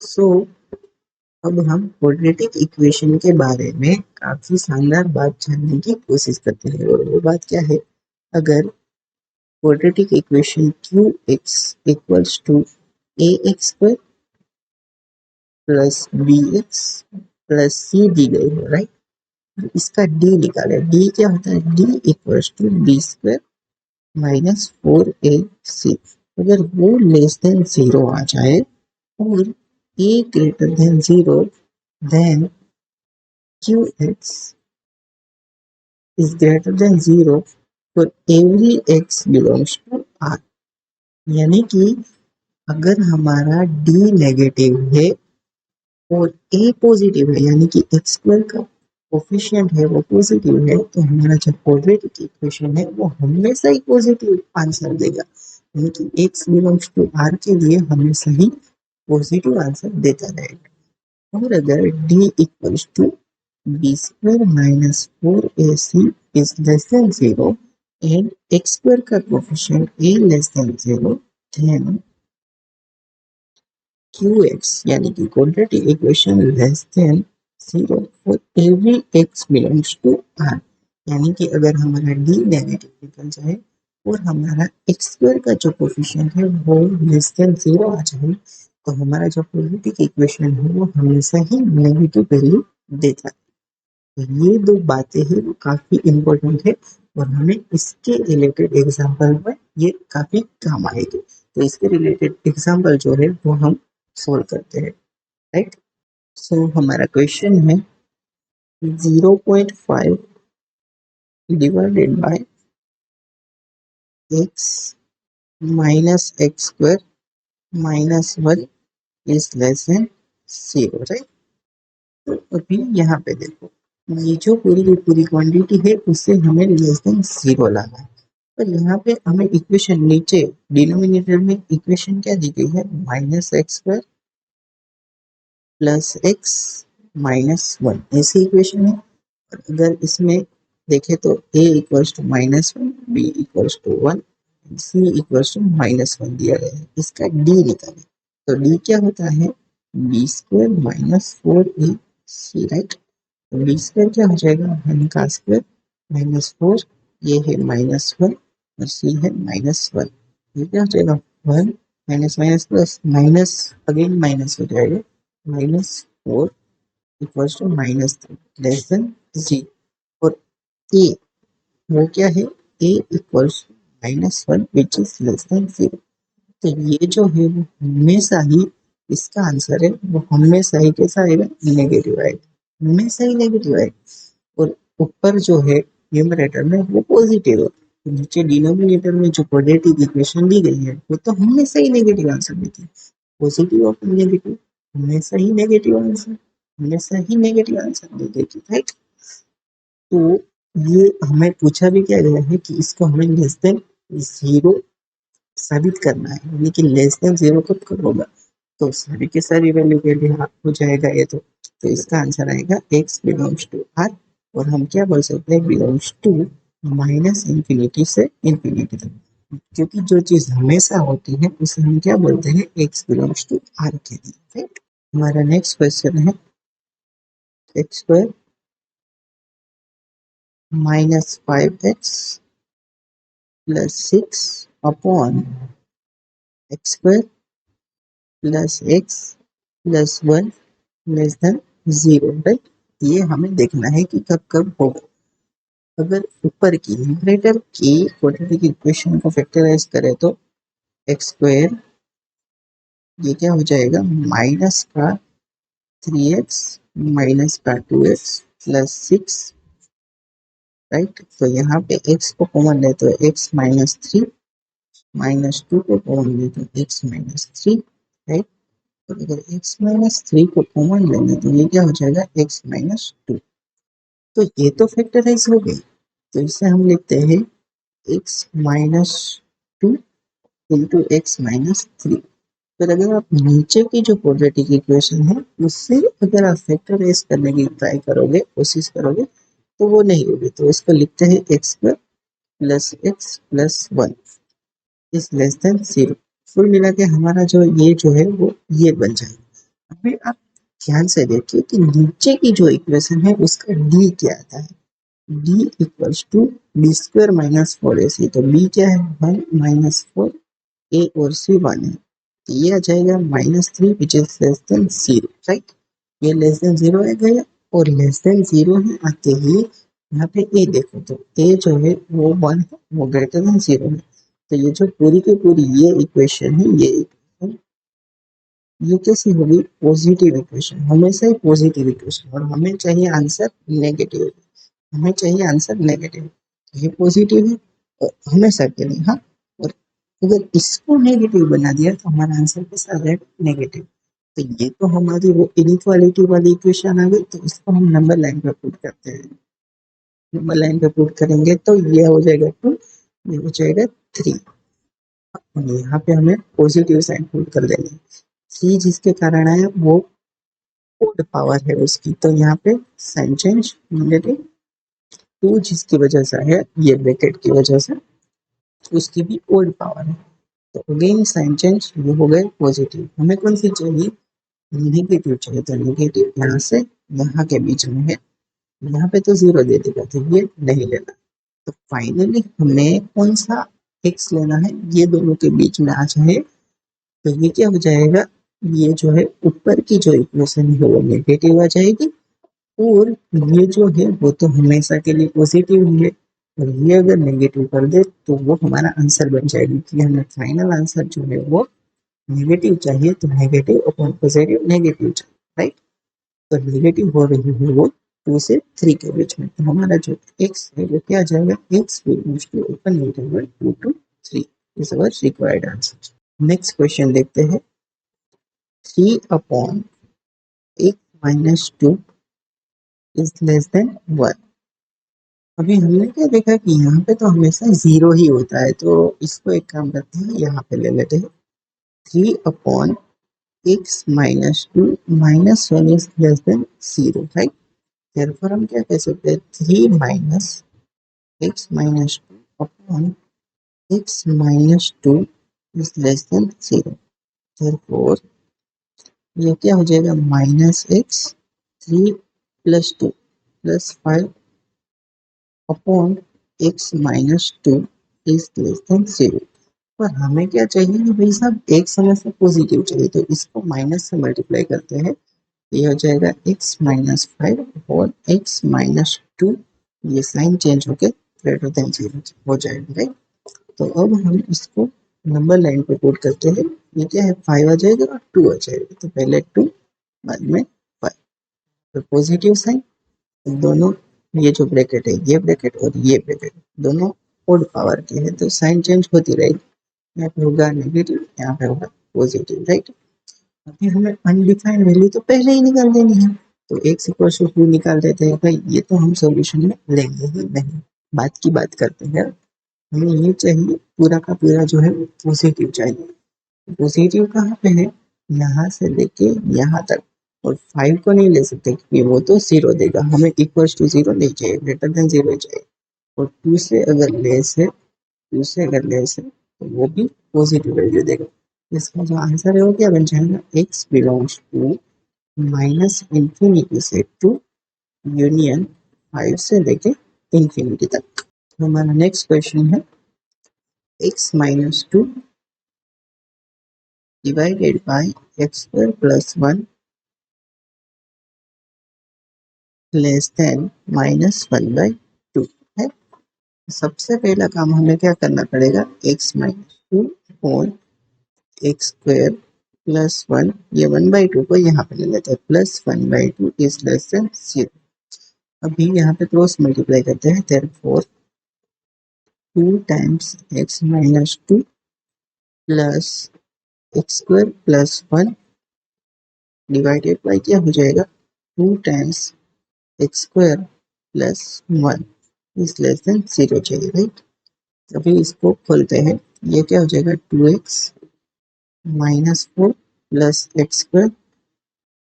सो अब हम quadratic equation के बारे में काफी शानदार बात जानने की कोशिश करते हैं, और वो बात क्या है? अगर quadratic equation Q X equals to A X square plus B X plus C दी गई है, राइट? इसका डी निकाले। डी क्या होता है? D equals to B square minus 4ac। अगर वो लेस देन जीरो आ जाए और a greater than zero, then qx is greater than zero for every x belongs to r। यानी कि अगर हमारा d नेगेटिव है और a पॉजिटिव है, यानी कि एक्स स्क्वायर का कोफिशिएंट है वो पॉजिटिव है, तो हमारा जो क्वाड्रेटिक इक्वेशन है वो हमेशा ही पॉजिटिव आंसर देगा। यानी कि x बिलोंग्स टू r के लिए हमेशा ही पॉजिटिव आंसर देता रहेगा। और अगर d equals to B square minus 4ac is less than zero and X square का coefficient a less than zero, then qx यानी कि quadratic equation less than zero for every x belongs to r। यानी कि अगर हमारा d negative निकल जाए और हमारा x स्क्वायर का जो कोफिशिएंट है वो लेस देन जीरो आ जाए, तो हमारा जो क्वाड्रेटिक इक्वेशन है वो हमेशा ही नेगेटिव वैल्यू देता है। तो ये दो बातें हैं वो काफी इम्पोर्टेंट है, और हमें इसके रिलेटेड एग्जाम्पल में ये काफी काम आएगी। तो इसके रिलेटेड एग्जाम्पल जो है वो हम सोल्व करते हैं, राइट? सो हमारा क्वेश्चन है 0.5 divided by x minus x square minus 1 is less than zero, right? तो अभी यहाँ पे देखो, ये जो पूरी की पूरी क्वांटिटी है उससे हमें लेस देन जीरो लाना है। पर यहाँ पे हमें इक्वेशन नीचे डिनोमिनेटर में इक्वेशन क्या दी गई है? Minus x square plus x minus 1, ऐसी इक्वेशन है। और अगर इसमें देखें तो a equals to minus 1, b equals to 1, c equals to minus 1 दिया गया है। इसका d निकालें तो d क्या होता है? B square minus 4ac, right? तो बी स्क्वायर क्या हो जाएगा? 1 का स्क्वायर माइनस 4, ये है माइनस 1 और c है माइनस 1। ये क्या हो जाएगा? 1 minus minus plus minus, again minus हो जाएगा, minus 4 equals to minus 3 less than zero. और a वो क्या है? a equals to minus 1 which is less than zero. तो ये जो है वो हमेशा ही, इसका आंसर है वो हमेशा ही कैसा आएगा? नेगेटिव आएगा, हमेशा ही नेगेटिव आएगा। और ऊपर जो है न्यूमरेटर में वो पॉजिटिव है, तो नीचे डिनोमिनेटर में जो क्वाड्रेटिक इक्वेशन दी गई है वो तो हमेशा ही नेगेटिव आंसर देती है। पॉजिटिव और नेगेटिव हमेशा ही नेगेटिव आंसर, हमेशा ही नेगेटिव आंसर दे देती, राइट? तो ये हमें पूछा भी क्या गया है कि इसको हमें लेस देन जीरो साबित करना है, लेकिन लेस देन जीरो कब करोगा? तो सारी की सारी वैल्यू के लिए हो जाएगा ये तो इसका आंसर आएगा x बिलोंग्स टू r। और हम क्या बोल सकते हैं? बिलोंग्स टू माइनस इंफिनिटी से इंफिनिटी तक, क्योंकि जो चीज हमेशा होती है उसे हम क्या बोलते हैं? x बिलोंग्स टू r के लिए, राइट? हमारा नेक्स्ट क्वेश्चन है x square minus 5x plus 6 upon x square plus x plus 1 less than zero, right? ये हमें देखना है कि कब कब होगा। अगर ऊपर की न्यूमरेटर की क्वाड्रेटिक इक्वेशन को फैक्टराइज करें तो एक्स स्क्वायर ये क्या हो जाएगा? माइनस का 3x माइनस का 2x प्लस 6, राइट? तो यहाँ पे x को कॉमन ले तो x माइनस 3, माइनस 2 को कॉमन ले तो x माइनस 3, राइट? तो अगर x माइनस 3 को कॉमन लेंगे तो ये क्या हो जाएगा? x minus 2। तो ये तो फैक्टराइज हो गई, तो इसे हम लिखते हैं x minus 2 into x minus 3। फिर अगर आप नीचे की जो क्वाड्रेटिक इक्वेशन है उससे अगर आप फैक्टराइज करने की ट्राई करोगे, कोशिश करोगे, तो वो नहीं होगी। तो इसको लिखते हैं x square plus x plus 1 is less than zero. कुल मिला के हमारा जो ये जो है वो ये बन जाएगा। अभी आप ध्यान से देखिए कि नीचे की जो इक्वेशन है उसका डी क्या आता है, D equals to B square minus four A C. तो बी क्या है, वन माइनस फोर, ए और सी वन है, तो ये आ जाएगा minus three which is less than zero, right. ये लेस देन जीरो है गया, और लेस देन जीरो है आते ही यहाँ पे ए देखो, तो ए जो है वो वन है, वो ग्रेटर देन जीरो है। तो ये जो पूरी की पूरी ये इक्वेशन है, ये कैसी होगी, पॉजिटिव इक्वेशन, हमेशा ही पॉजिटिव इक्वेशन, और हमें चाहिए आंसर नेगेटिव, हमें चाहिए आंसर नेगेटिव। ये पॉजिटिव है और हमेशा के लिए, हाँ। और अगर इसको नेगेटिव बना दिया तो हमारा आंसर कैसा आ जाएगा, नेगेटिव। तो ये तो हमारी वो इनइक्वालिटी वाली इक्वेशन आ गई, तो इसको हम नंबर लाइन पे पुट करते हैं। नंबर लाइन पे पुट करेंगे तो ये हो जाएगा टू, ये हो जाएगा थ्री, और यहाँ पे हमें पॉजिटिव साइन पुट कर देंगे। थ्री जिसके कारण आया वो ओड पावर है उसकी, तो यहाँ पे साइन चेंज नेगेटिव। टू जिसकी वजह से है, ये ब्रैकेट की वजह से, उसकी भी ओड पावर है, तो अगेन साइन चेंज, ये हो गए पॉजिटिव। हमें कौन सी चाहिए, नेगेटिव चाहिए, तो नेगेटिव यहाँ से यहाँ के बीच में है, यहाँ पे तो जीरो दे देगा, तो ये नहीं लेना। तो फाइनली हमें कौन सा एक्स लेना है, ये दोनों के बीच में आ जाए, तो ये क्या हो जाएगा, ये जो है ऊपर की जो इक्वेशन है वो नेगेटिव आ जाएगी, और ये जो है वो तो हमेशा के लिए पॉजिटिव ही है, और ये अगर नेगेटिव कर दे तो वो हमारा आंसर बन जाएगी, कि हमें फाइनल आंसर जो है वो नेगेटिव चाहिए, तो नेगेटिव अपॉन पॉजिटिव नेगेटिव चाहिए, राइट। तो नेगेटिव हो रही है वो टू से थ्री के बीच में, तो हमारा जो एक्स है वो क्या आ जाएगा, x belongs to open interval two to three is our required answer. Next question देखते हैं, three upon x minus two is less than one. अभी हमने क्या देखा कि यहाँ पे तो हमेशा जीरो ही होता है, तो इसको एक काम करते हैं, यहाँ पे ले लेते हैं, three upon x minus to minus one is less than zero, right. therefore हम क्या कह सकते हैं, three minus x minus two upon x minus two is less than zero. therefore ये क्या हो जाएगा, minus x three plus two plus five upon x minus two is less than zero. पर हमें क्या चाहिए कि भाई साहब एक समय से पॉजिटिव चाहिए, तो इसको माइनस से मल्टीप्लाई करते हैं, ये हो जाएगा x minus five upon x minus to, ये साइन चेंज होके ग्रेटर देन जीरो हो जाएगा, राइट। तो अब हम इसको नंबर लाइन पे पुट करते हैं, ये क्या है, फाइव आ जाएगा और टू आ जाएगा, तो पहले टू बाद में फाइव, तो पॉजिटिव साइन, दोनों ये जो ब्रैकेट है, ये ब्रैकेट और ये ब्रैकेट दोनों ओड पावर के हैं, तो साइन चेंज होती रहेगी, यहाँ पे होगा नेगेटिव, यहाँ पे होगा पॉजिटिव, राइट। अभी हमें अनडिफाइंड वैल्यू तो पहले ही निकाल देनी है, तो एक्स इक्वल टू टू निकाल देते हैं, भाई ये तो हम सॉल्यूशन में लेंगे ही नहीं। बात की बात करते हैं, हमें ये चाहिए पूरा का पूरा जो है पॉजिटिव चाहिए। पॉजिटिव कहाँ पे है, यहाँ से लेके यहाँ तक, और फाइव को नहीं ले सकते क्योंकि वो तो जीरो देगा, हमें इक्वल टू जीरो नहीं चाहिए, ग्रेटर देन जीरो चाहिए। और टू से अगर लेस है, टू से अगर लेस है तो वो भी पॉजिटिव वैल्यू देगा। इसका जो आंसर है वो क्या बन जाएगा, x belongs to minus infinity से टू यूनियन फाइव से लेके इंफिनिटी तक। हमारा नेक्स्ट क्वेश्चन है, x minus two divided by x square plus one less than minus one by two है। सबसे पहला काम हमें क्या करना पड़ेगा, x minus two upon x square plus one, ये वन बाई टू को यहाँ पे ले लेते हैं, plus one by two is less than zero. अभी यहाँ पे क्रॉस मल्टीप्लाई करते हैं, therefore two times x minus two plus x square plus one divided by क्या हो जाएगा, two times x square plus one is less than zero चाहिए, right. अभी इसको खोलते हैं, ये क्या हो जाएगा, two x minus four plus x square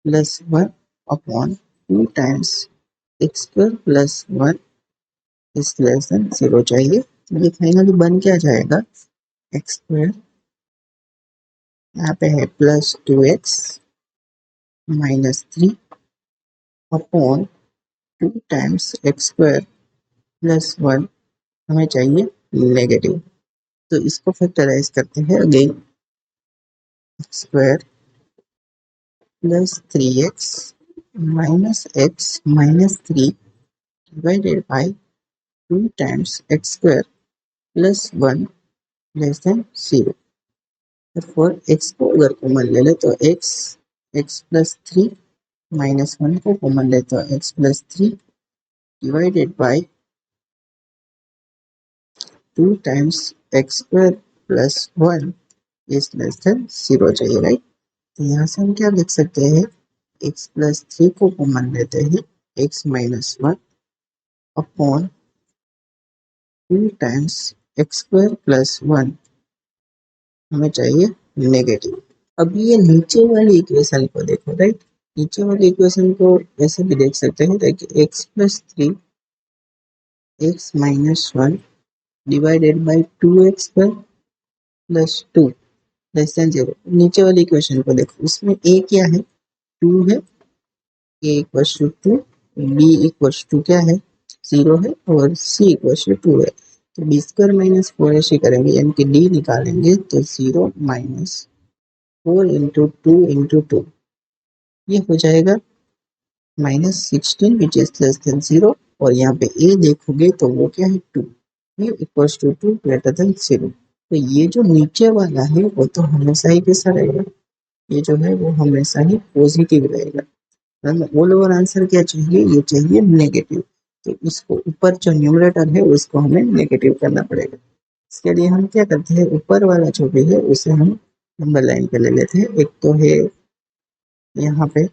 plus one upon two times x square plus one is less than zero चाहिए। ये फाइनली बन क्या जाएगा, एक्स स्क्वायर यहाँ पे है plus two x -3 upon 2 times x square plus 1 हमें चाहिए नेगेटिव। तो इसको फैक्टराइज करते हैं again, x square plus 3x minus x minus 3 divided by 2 times x square plus 1 less than 0। For x को अगर कॉमन ले ले तो x प्लस 3 माइनस 1 को कॉमन ले तो x plus 3 divided by 2 times x square plus 1 is less then 0 चाहिए, right. तो यहाँ से हम क्या लिख सकते हैं, x प्लस 3 को कॉमन लेते ही x minus 1 upon 2 times x square plus 1 हमें चाहिए नेगेटिव। अब ये नीचे वाली इक्वेशन को देखो, राइट। नीचे वाली इक्वेशन को ऐसे भी देख सकते हैं, देखिए x plus 3 x minus 1 divided by 2x square plus 2 less than 0। नीचे वाली इक्वेशन को देखो, उसमें a क्या है, 2 है, a equals to 2, b equals to क्या है, 0 है, और c इक्वल्स टू 2 है। तो b स्क्वायर माइनस 4 ऐसे करेंगे, यानी कि d निकालेंगे तो 0 माइनस 4 इंटू 2 इंटू 2 ये हो जाएगा -16 विच इज लेस देन 0। और यहाँ पे a देखोगे तो वो क्या है, 2, ये इक्वल्स टू 2 ग्रेटर देन 0। तो ये जो नीचे वाला है वो तो हमेशा ही कैसा रहेगा, ये जो है वो हमेशा ही पॉजिटिव रहेगा। ऑल ओवर आंसर क्या चाहिए, ये चाहिए नेगेटिव। तो इसको ऊपर जो न्यूमरेटर है उसको हमें नेगेटिव करना पड़ेगा। इसके लिए हम क्या करते हैं, ऊपर वाला जो भी है उसे हम नंबर लाइन पे ले लेते हैं। एक तो है यहाँ पे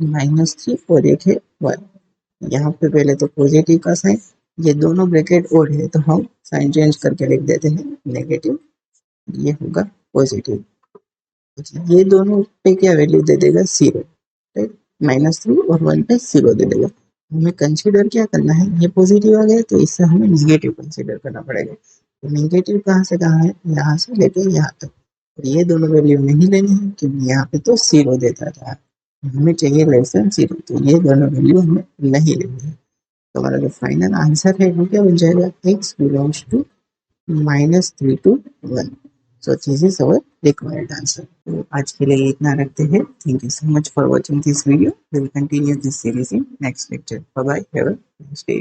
-3 और एक है 1। यहाँ पे पहले तो पॉजिटिव का साइन, ये दोनों ब्रैकेट ओड है तो हम साइन चेंज करके लिख देते हैं नेगेटिव, ये होगा पॉजिटिव। ये दोनों पे क्या वैल्यू दे देगा, 0, राइट। -3 और 1 पे 0 दे देगा। हमें कंसीडर क्या करना है, ये पॉजिटिव आ गया तो इससे हमें नेगेटिव कंसीडर करना पड़ेगा। तो नेगेटिव कहाँ से कहाँ है, यहाँ से लेके यहाँ तक। और ये दोनों वैल्यू नहीं लेनी है क्योंकि यहाँ पे तो 0 देता था, हमें चाहिए लेस देन 0, तो ये दोनों वैल्यू हमें नहीं लेनी है। तो हमारा जो फाइनल आंसर है वो क्या बन जाएगा, x belongs to -3 to 1। So this is our required answer. तो आज के लिए इतना रखते हैं। Thank you so much for watching this video. We will continue this series in next lecture. Bye bye. Have a nice day.